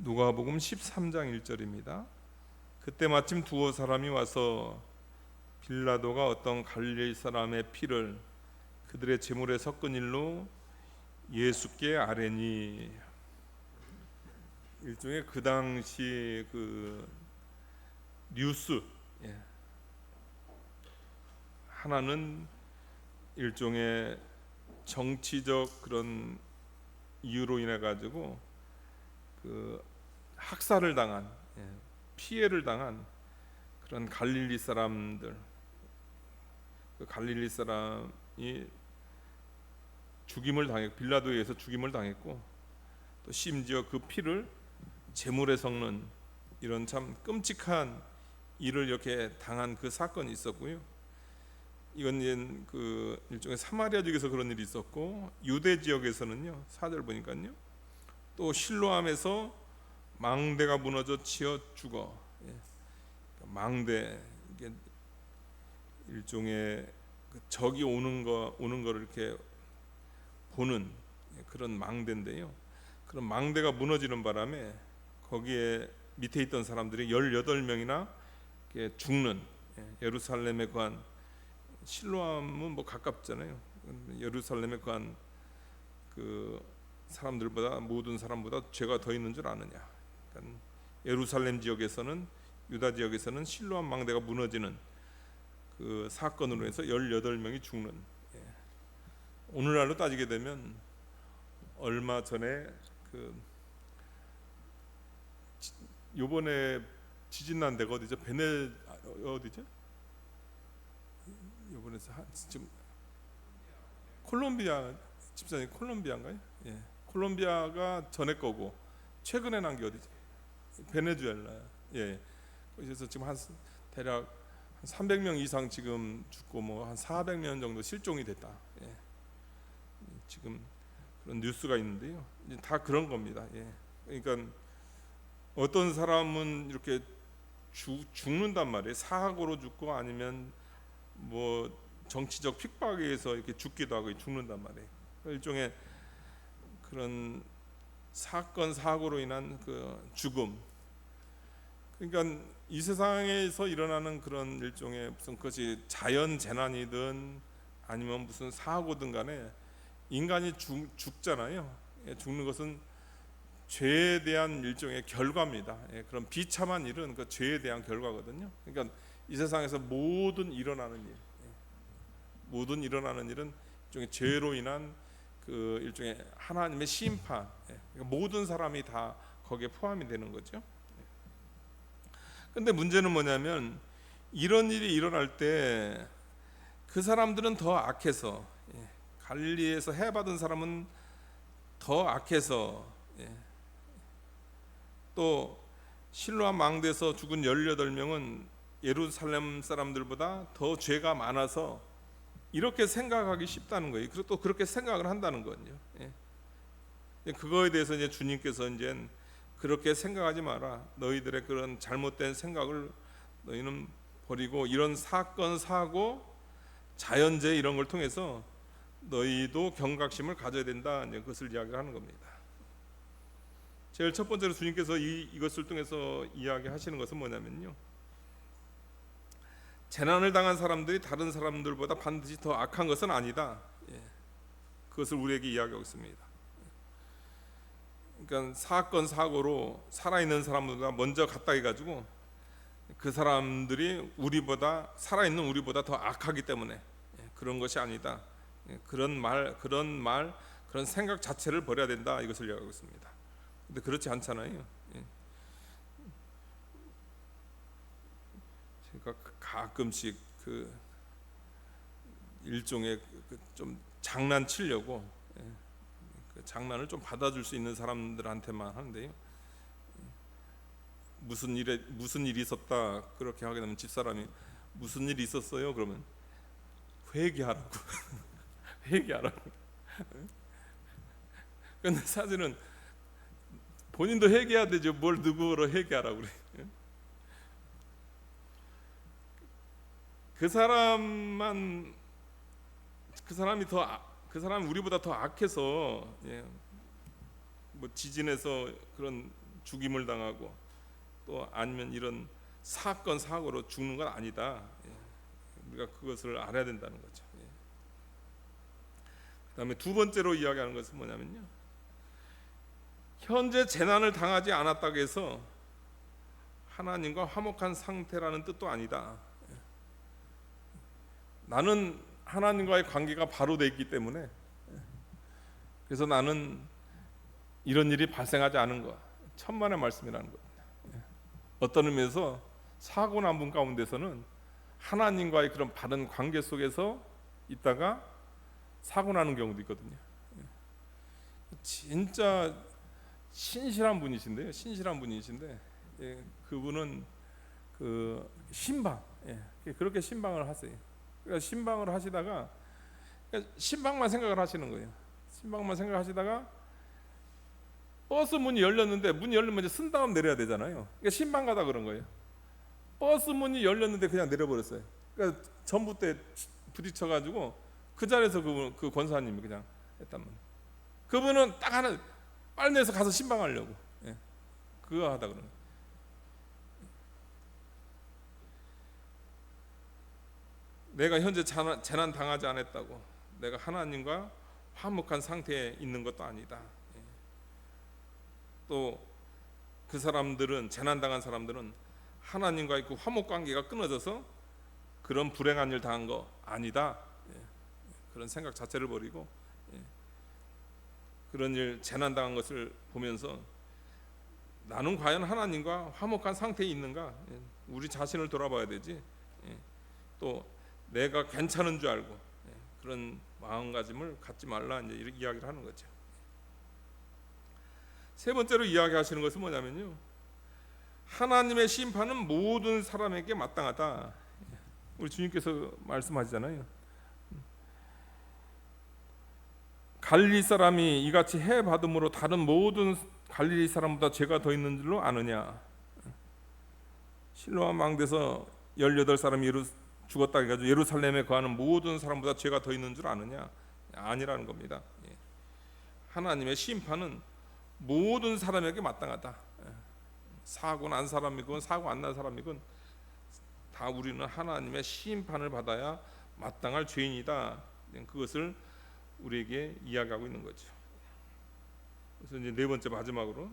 누가복음 13장 1절입니다. 그때 마침 두어 사람이 와서 빌라도가 어떤 갈릴리 사람의 피를 그들의 제물에 섞은 일로 예수께 아뢰니. 일종의 그 당시 그 뉴스, 하나는 일종의 정치적 그런 이유로 인해 가지고 그 학살을 당한, 피해를 당한 그런 갈릴리 사람들, 그 갈릴리 사람이 죽임을 당했고, 빌라도에 의해서 죽임을 당했고, 또 심지어 그 피를 제물에 섞는 이런 참 끔찍한 일을 이렇게 당한 그 사건이 있었고요. 이건 이제 그 일종의 사마리아 지역에서 그런 일이 있었고, 유대 지역에서는요, 4절 보니까요, 또 실로암에서 망대가 무너져 치어 죽어. 망대, 이게 일종의 적이 오는 거를 이렇게 보는 그런 망대인데요. 그런 망대가 무너지는 바람에 거기에 밑에 있던 사람들이 18명이나 죽는, 예루살렘에 거한, 실로암은 뭐 가깝잖아요. 예루살렘에 거한 그 사람들보다, 모든 사람보다 죄가 더 있는 줄 아느냐. 그러니까 예루살렘 지역에서는, 유다 지역에서는 실로암 망대가 무너지는 그 사건으로 해서 18명이 죽는, 오늘날로 따지게 되면 얼마 전에 그 요번에 지진 난 데가 어디죠? 어디죠? 요번에서 지금 콜롬비아, 집사님 콜롬비아인가요? 콜롬비아가 전에 거고, 최근에 난 게 어디지? 베네수엘라. 그래서 지금 대략 한 300명 이상 지금 죽고, 뭐 한 400명 정도 실종이 됐다. 지금 그런 뉴스가 있는데요. 다 그런 겁니다. 그러니까 어떤 사람은 이렇게 죽는단 말이에요. 사고로 죽고, 아니면 뭐 정치적 핍박에 의해서 이렇게 죽기도 하고 죽는단 말이에요. 일종의 그런 사건 사고로 인한 그 죽음. 그러니까 이 세상에서 일어나는 그런 일종의 무슨 것이 자연 재난이든 아니면 무슨 사고든 간에 인간이 죽잖아요. 죽는 것은 죄에 대한 일종의 결과입니다. 그런 비참한 일은 그 죄에 대한 결과거든요. 그러니까 이 세상에서 모든 일어나는 일은 일종의 죄로 인한 그 일종의 하나님의 심판. 그러니까 모든 사람이 다 거기에 포함이 되는 거죠. 근데 문제는 뭐냐면, 이런 일이 일어날 때 그 사람들은 더 악해서, 갈릴리에서 해받은 사람은 더 악해서, 또 실로암 망대에서 죽은 18명은 예루살렘 사람들보다 더 죄가 많아서 이렇게 생각하기 쉽다는 거예요. 그리고 또 그렇게 생각을 한다는 거죠. 그거에 대해서 이제 주님께서 이제 그렇게 생각하지 마라. 너희들의 그런 잘못된 생각을 너희는 버리고, 이런 사건 사고 자연재해 이런 걸 통해서 너희도 경각심을 가져야 된다. 이제 그것을 이야기를 하는 겁니다. 제일 첫 번째로 주님께서 이것을 통해서 이야기하시는 것은 뭐냐면요, 재난을 당한 사람들이 다른 사람들보다 반드시 더 악한 것은 아니다. 그것을 우리에게 이야기하고 있습니다. 그러니까 사건 사고로 살아있는 사람보다 먼저 갔다 해가지고 그 사람들이 살아있는 우리보다 더 악하기 때문에 그런 것이 아니다. 그런 생각 자체를 버려야 된다. 이것을 이야기하고 있습니다. 근데 그렇지 않잖아요. 제가 가끔씩 그 일종의 좀 장난치려고, 그 장난을 좀 받아줄 수 있는 사람들한테만 하는데요. 무슨 일이 있었다 그렇게 하게 되면 집사람이 무슨 일이 있었어요? 그러면 회개하라고. 회개하라고. 근데 사실은 본인도 회개해야 되죠. 뭘 누구로 회개하라고 그래. 그 사람이 우리보다 더 악해서, 뭐 지진에서 그런 죽임을 당하고 또 아니면 이런 사건 사고로 죽는 건 아니다. 우리가 그것을 알아야 된다는 거죠. 그다음에 두 번째로 이야기하는 것은 뭐냐면요, 현재 재난을 당하지 않았다고 해서 하나님과 화목한 상태라는 뜻도 아니다. 나는 하나님과의 관계가 바로 돼 있기 때문에, 그래서 나는 이런 일이 발생하지 않은 것, 천만의 말씀이라는 겁니다. 어떤 의미에서 사고 난 분 가운데서는 하나님과의 그런 바른 관계 속에서 있다가 사고 나는 경우도 있거든요. 진짜 신실한 분이신데요, 그분은 그 신방, 그렇게 신방을 하세요. 그러니까 신방을 하시다가 신방만 생각을 하시는 거예요. 신방만 생각하시다가 버스 문이 열렸는데, 문이 열리면 이제 쓴 다음 내려야 되잖아요. 그러니까 신방 가다 그런 거예요. 버스 문이 열렸는데 그냥 내려버렸어요. 그러니까 전봇대 부딪혀가지고 그 자리에서 그 권사님이 그냥 했단 말이에요. 그분은 딱 하나 빨리 내서 가서 신방하려고, 그거 하다 그러는 거예요. 내가 현재 재난 당하지 않았다고 내가 하나님과 화목한 상태에 있는 것도 아니다. 또 그 사람들은, 재난 당한 사람들은 하나님과의 그 화목 관계가 끊어져서 그런 불행한 일 당한 거 아니다. 그런 생각 자체를 버리고 그런 일, 재난 당한 것을 보면서 나는 과연 하나님과 화목한 상태에 있는가, 우리 자신을 돌아봐야 되지. 또 내가 괜찮은 줄 알고 그런 마음가짐을 갖지 말라, 이제 이렇게 이야기를 하는 거죠. 세 번째로 이야기하시는 것은 뭐냐면요, 하나님의 심판은 모든 사람에게 마땅하다. 우리 주님께서 말씀하시잖아요. 갈릴리 사람이 이같이 해 받음으로 다른 모든 갈릴리 사람보다 죄가 더 있는 줄로 아느냐. 실로암 망대에서 18사람이 죽었다 해가지고 예루살렘에 거하는 모든 사람보다 죄가 더 있는 줄 아느냐. 아니라는 겁니다. 하나님의 심판은 모든 사람에게 마땅하다. 사고 난 사람이건 사고 안 난 사람이건 다 우리는 하나님의 심판을 받아야 마땅할 죄인이다. 그것을 우리에게 이야기하고 있는 거죠. 그래서 이제 네 번째, 마지막으로,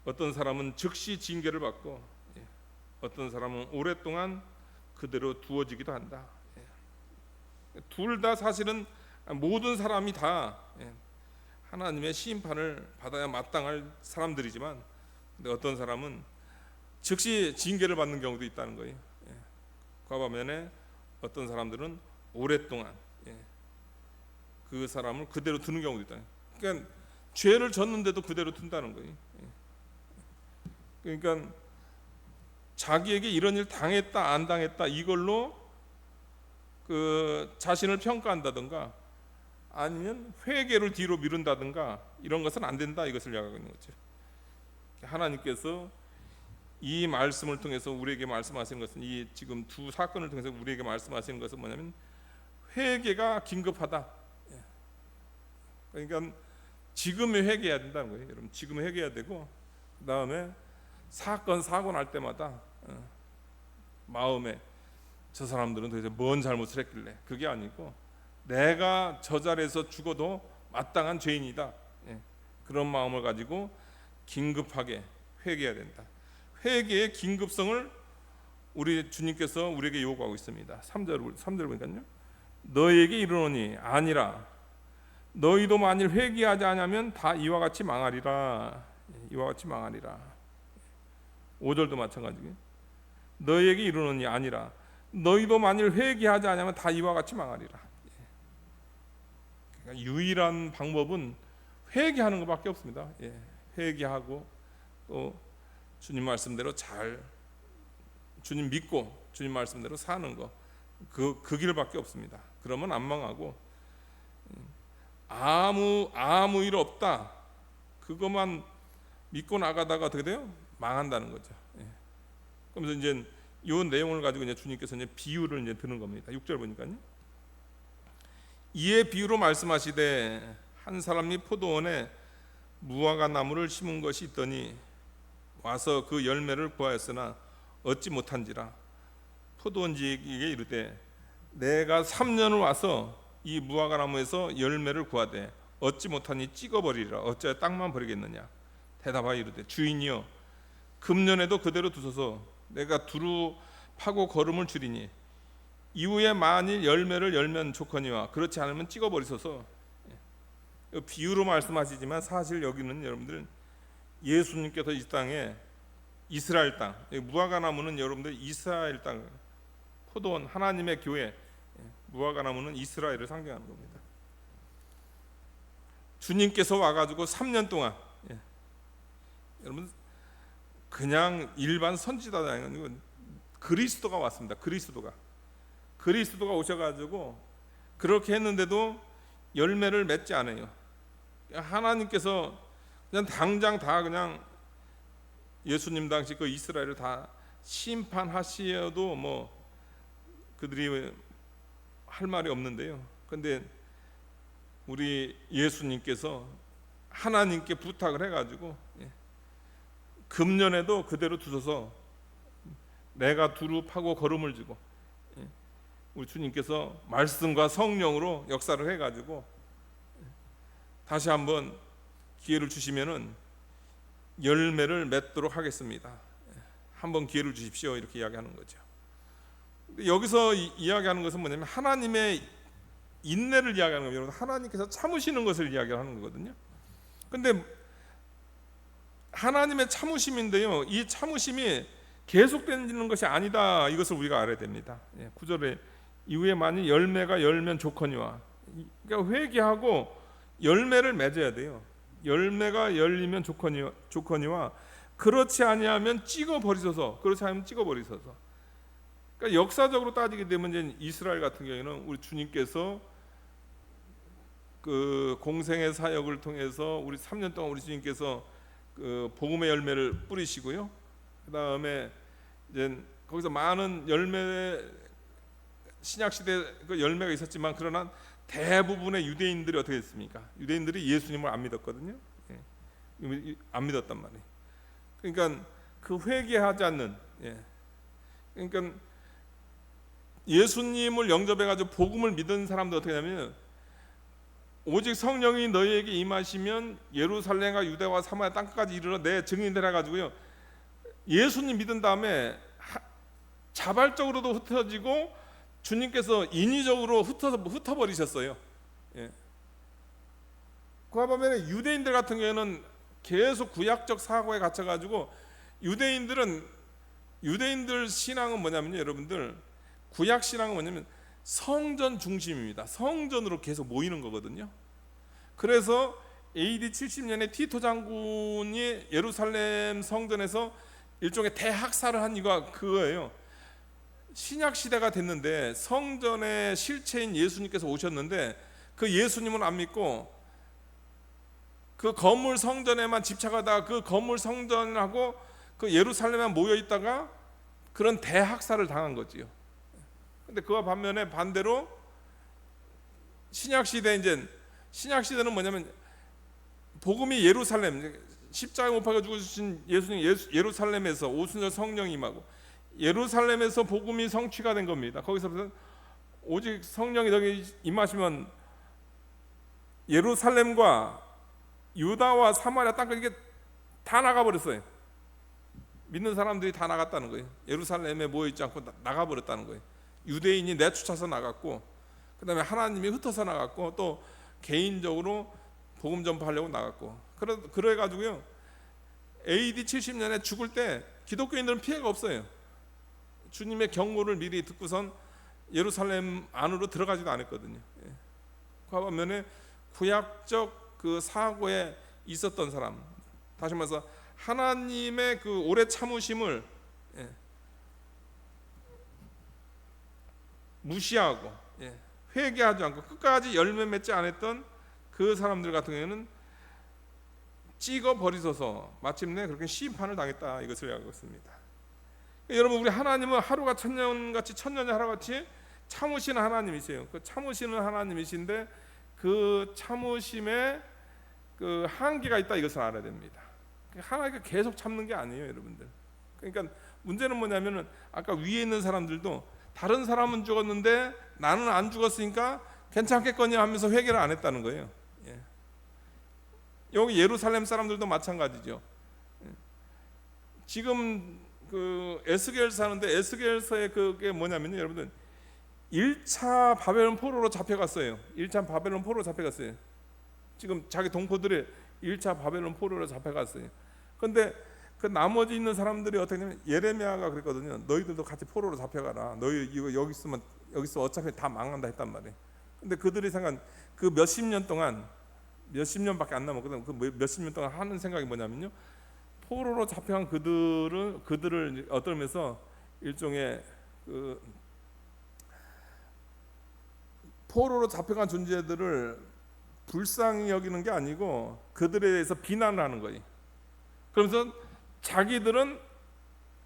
어떤 사람은 즉시 징계를 받고 어떤 사람은 오랫동안 그대로 두어지기도 한다. 둘 다 사실은 모든 사람이 다 하나님의 심판을 받아야 마땅할 사람들이지만, 근데 어떤 사람은 즉시 징계를 받는 경우도 있다는 거예요. 그 반면에 어떤 사람들은 오랫동안 그 사람을 그대로 두는 경우도 있다. 그러니까 죄를 졌는데도 그대로 둔다는 거예요. 그러니까 자기에게 이런 일 당했다 안 당했다 이걸로 그 자신을 평가한다든가 아니면 회개를 뒤로 미룬다든가 이런 것은 안 된다, 이것을 이야기하고 있는 거죠. 하나님께서 이 말씀을 통해서 우리에게 말씀하시는 것은, 이 지금 두 사건을 통해서 우리에게 말씀하시는 것은 뭐냐면 회개가 긴급하다. 그러니까 지금에 회개해야 된다는 거예요. 여러분, 지금 회개해야 되고, 그 다음에 사건 사고 날 때마다 마음에 저 사람들은 도대체 뭔 잘못을 했길래, 그게 아니고 내가 저 자리에서 죽어도 마땅한 죄인이다. 그런 마음을 가지고 긴급하게 회개해야 된다. 회개의 긴급성을 우리 주님께서 우리에게 요구하고 있습니다. 3절 보니까요, 너희에게 이르노니 아니라 너희도 만일 회개하지 않으면 다 이와 같이 망하리라. 이와 같이 망하리라. 5절도 마찬가지고요. 너희에게 이르노니 아니라 너희도 만일 회개하지 않으면 다 이와 같이 망하리라. 그러니까 유일한 방법은 회개하는 것밖에 없습니다. 회개하고 또 주님 말씀대로 잘, 주님 믿고 주님 말씀대로 사는 거, 그 길밖에 없습니다. 그러면 안 망하고, 아무 일 없다 그것만 믿고 나가다가 어떻게 돼요? 망한다는 거죠. 그러면서 이제 이 내용을 가지고 이제 주님께서 이제 비유를 이제 드는 겁니다. 6절 보니까요, 이에 비유로 말씀하시되 한 사람이 포도원에 무화과 나무를 심은 것이 있더니 와서 그 열매를 구하였으나 얻지 못한지라. 포도원지에게 이르되 내가 3년을 와서 이 무화과 나무에서 열매를 구하되 얻지 못하니 찍어버리리라. 어찌하여 땅만 버리겠느냐. 대답하여 이르되 주인이여 금년에도 그대로 두소서. 내가 두루 파고 거름을 줄이니 이후에 만일 열매를 열면 좋거니와 그렇지 않으면 찍어버리소서. 비유로 말씀하시지만 사실 여기는 여러분들 예수님께서 이 땅에 이스라엘 땅, 무화과 나무는 여러분들 이스라엘 땅, 포도원 하나님의 교회, 무화과 나무는 이스라엘을 상징하는 겁니다. 주님께서 와가지고 3년 동안, 여러분 그냥 일반 선지자가 아니고 그리스도가 왔습니다. 그리스도가 오셔가지고 그렇게 했는데도 열매를 맺지 않아요. 하나님께서 그냥 당장 다 그냥 예수님 당시 그 이스라엘을 다 심판하시어도 뭐 그들이 할 말이 없는데요. 근데 우리 예수님께서 하나님께 부탁을 해가지고 금년에도 그대로 두셔서 내가 두루 파고 거름을 주고 우리 주님께서 말씀과 성령으로 역사를 해가지고 다시 한번 기회를 주시면은 열매를 맺도록 하겠습니다. 한번 기회를 주십시오. 이렇게 이야기하는 거죠. 여기서 이야기하는 것은 뭐냐면 하나님의 인내를 이야기하는 겁니다. 하나님께서 참으시는 것을 이야기하는 거거든요. 근데 하나님의 참으심인데요, 이 참으심이 계속되는 것이 아니다. 이것을 우리가 알아야 됩니다. 9절에 이후에 만일 열매가 열면 좋거니와, 그러니까 회개하고 열매를 맺어야 돼요. 열매가 열리면 좋거니와 그렇지 아니하면 찍어버리소서. 그렇지 않으면 찍어버리소서. 그러니까 역사적으로 따지게 되면 이제 이스라엘 같은 경우에는 우리 주님께서 그 공생의 사역을 통해서 우리 3년 동안 우리 주님께서 그 복음의 열매를 뿌리시고요. 그 다음에 이제 거기서 많은 열매, 신약 시대 그 열매가 있었지만 그러나 대부분의 유대인들이 어떻게 됐습니까? 유대인들이 예수님을 안 믿었거든요. 안 믿었단 말이에요. 그러니까 그 회개하지 않는, 그러니까 예수님을 영접해가지고 복음을 믿은 사람들 어떻게 하냐면 오직 성령이 너희에게 임하시면 예루살렘과 유대와 사마리아 땅까지 이르러 내 증인이 되어가지고요. 예수님 믿은 다음에 자발적으로도 흩어지고 주님께서 인위적으로 흩어버리셨어요. 그와 반면에 유대인들 같은 경우에는 계속 구약적 사고에 갇혀가지고 유대인들 신앙은 뭐냐면요, 여러분들 구약 신앙은 뭐냐면 성전 중심입니다. 성전으로 계속 모이는 거거든요. 그래서 AD 70년에 티토 장군이 예루살렘 성전에서 일종의 대학살을 한 이유가 그거예요. 신약 시대가 됐는데 성전의 실체인 예수님께서 오셨는데 그 예수님은 안 믿고 그 건물 성전에만 집착하다가 그 건물 성전하고 그 예루살렘에만 모여 있다가 그런 대학살을 당한 거지요. 근데 그와 반대로 신약 시대는 뭐냐면 복음이 예루살렘, 십자가에 못 박혀 죽으신 예수님 예루살렘에서 오순절 성령이 임하고 예루살렘에서 복음이 성취가 된 겁니다. 거기서부터 오직 성령이 너희 임하시면 예루살렘과 유다와 사마리아 땅까지 이게 다 나가버렸어요. 믿는 사람들이 다 나갔다는 거예요. 예루살렘에 모여있지 않고 나가버렸다는 거예요. 유대인이 내쫓아서 나갔고, 그 다음에 하나님이 흩어서 나갔고, 또 개인적으로 복음 전파하려고 나갔고, 그래가지고요 AD 70년에 죽을 때 기독교인들은 피해가 없어요. 주님의 경고를 미리 듣고선 예루살렘 안으로 들어가지도 않았거든요. 그 반면에 구약적 그 사고에 있었던 사람, 다시 말해서 하나님의 그 오래 참으심을 무시하고 회개하지 않고 끝까지 열매 맺지 않았던 그 사람들 같은 경우에는 찍어버리소서 마침내 그렇게 심판을 당했다, 이것을 이야기하고 있습니다. 여러분, 우리 하나님은 하루가 천년같이 천년이 하루같이 참으시는 하나님이세요. 그 참으시는 하나님이신데 그 참으심의 그 한계가 있다, 이것을 알아야 됩니다. 하나님께 계속 참는 게 아니에요, 여러분들. 그러니까 문제는 뭐냐면은 아까 위에 있는 사람들도 다른 사람은 죽었는데 나는 안 죽었으니까 괜찮겠거니 하면서 회개를 안 했다는 거예요. 예. 여기 예루살렘 사람들도 마찬가지죠. 예. 지금 그 에스겔 사는데 에스겔서에 그게 뭐냐면요, 여러분들 1차 바벨론 포로로 잡혀갔어요. 1차 바벨론 포로로 잡혀갔어요. 지금 자기 동포들이 1차 바벨론 포로로 잡혀갔어요. 근데 그 나머지 있는 사람들이 어떻게 하냐면 예레미야가 그랬거든요. 너희들도 같이 포로로 잡혀가라. 너희 이거 여기 있으면 여기서 어차피 다 망한다 했단 말이에요. 근데 그들이 생각 그 몇십 년 동안 몇십 년밖에 안 남았거든. 그 몇십 년 동안 하는 생각이 뭐냐면요. 포로로 잡혀간 그들을 얻으면서 일종의 그 포로로 잡혀간 존재들을 불쌍히 여기는 게 아니고 그들에 대해서 비난을 하는 거예요. 그러면서 자기들은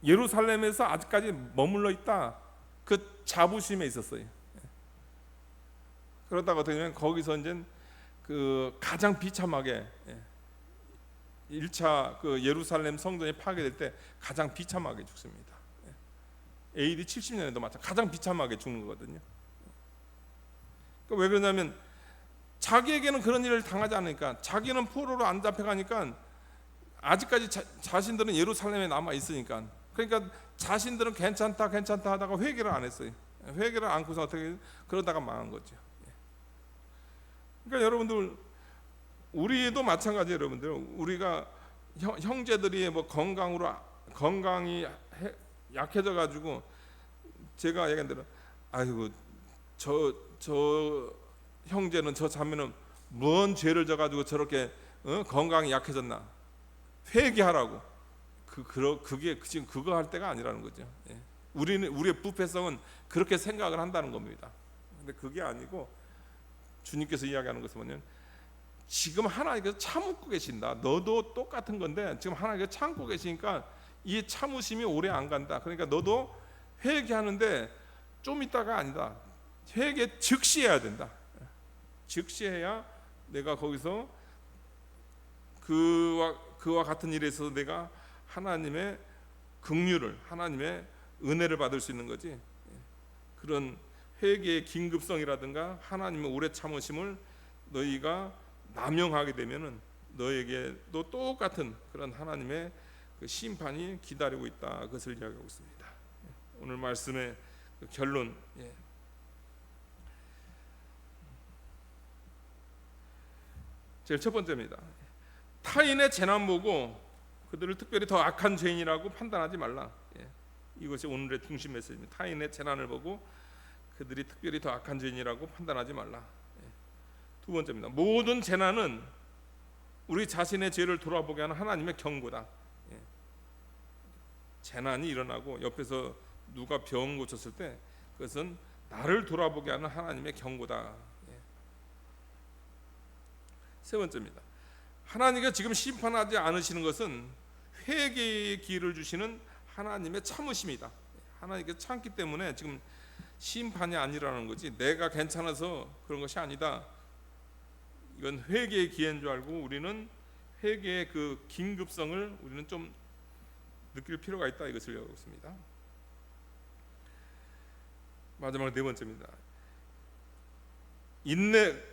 예루살렘에서 아직까지 머물러 있다, 그 자부심에 있었어요. 그러다가 어떻게 되면 거기서 이제 그 가장 비참하게 1차 그 예루살렘 성전이 파괴될 때 가장 비참하게 죽습니다. AD 70년에도 마찬가지 가장 비참하게 죽는 거거든요. 왜 그러냐면 자기에게는 그런 일을 당하지 않으니까, 자기는 포로로 안 잡혀가니까 아직까지 자신들은 예루살렘에 남아 있으니까, 그러니까 자신들은 괜찮다 하다가 회개를 안 했어요. 회개를 안고서 어떻게 그러다가 망한 거죠. 그러니까 여러분들 우리도 마찬가지예요. 여러분들 우리가 형제들이 뭐 건강이 약해져 가지고 제가 얘기한 대로 아이고 저 형제는 저 자매는 뭔 죄를 져 가지고 저렇게 건강이 약해졌나, 회개하라고. 그게 지금 그거 할 때가 아니라는 거죠. 예. 우리의 부패성은 그렇게 생각을 한다는 겁니다. 근데 그게 아니고 주님께서 이야기하는 것은 뭐냐면 지금 하나님께서 참고 계신다. 너도 똑같은 건데 지금 하나님께서 참고 계시니까 이 참으심이 오래 안 간다. 그러니까 너도 회개하는데 좀 있다가 아니다. 회개 즉시 해야 된다. 즉시 해야 내가 거기서 그와 같은 일에 있어서 내가 하나님의 긍휼을, 하나님의 은혜를 받을 수 있는 거지. 그런 회개의 긴급성이라든가 하나님의 오래 참으심을 너희가 남용하게 되면은 너에게도 똑같은 그런 하나님의 그 심판이 기다리고 있다. 그것을 이야기하고 있습니다. 오늘 말씀의 그 결론, 제일 첫 번째입니다. 타인의 재난 보고 그들을 특별히 더 악한 죄인이라고 판단하지 말라. 이것이 오늘의 중심 메시지입니다. 타인의 재난을 보고 그들이 특별히 더 악한 죄인이라고 판단하지 말라. 두 번째입니다. 모든 재난은 우리 자신의 죄를 돌아보게 하는 하나님의 경고다. 재난이 일어나고 옆에서 누가 병 고쳤을 때 그것은 나를 돌아보게 하는 하나님의 경고다. 세 번째입니다. 하나님께서 지금 심판하지 않으시는 것은 회개의 기회를 주시는 하나님의 참으심이다. 하나님께서 참기 때문에 지금 심판이 아니라는 거지, 내가 괜찮아서 그런 것이 아니다. 이건 회개의 기회인 줄 알고 우리는 회개의 그 긴급성을 우리는 좀 느낄 필요가 있다. 이것을 얘기하고 있습니다. 마지막 네 번째입니다.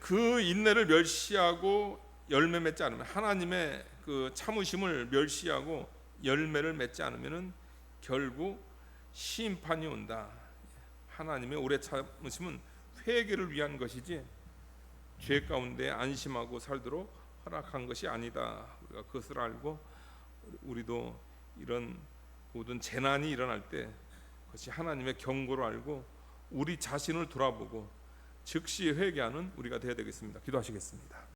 그 인내를 멸시하고 열매 맺지 않으면, 하나님의 그 참으심을 멸시하고 열매를 맺지 않으면은 결국 심판이 온다. 하나님의 오래 참으심은 회개를 위한 것이지 죄 가운데 안심하고 살도록 허락한 것이 아니다. 우리가 그것을 알고 우리도 이런 모든 재난이 일어날 때 그것이 하나님의 경고로 알고 우리 자신을 돌아보고 즉시 회개하는 우리가 되어야 되겠습니다. 기도하시겠습니다.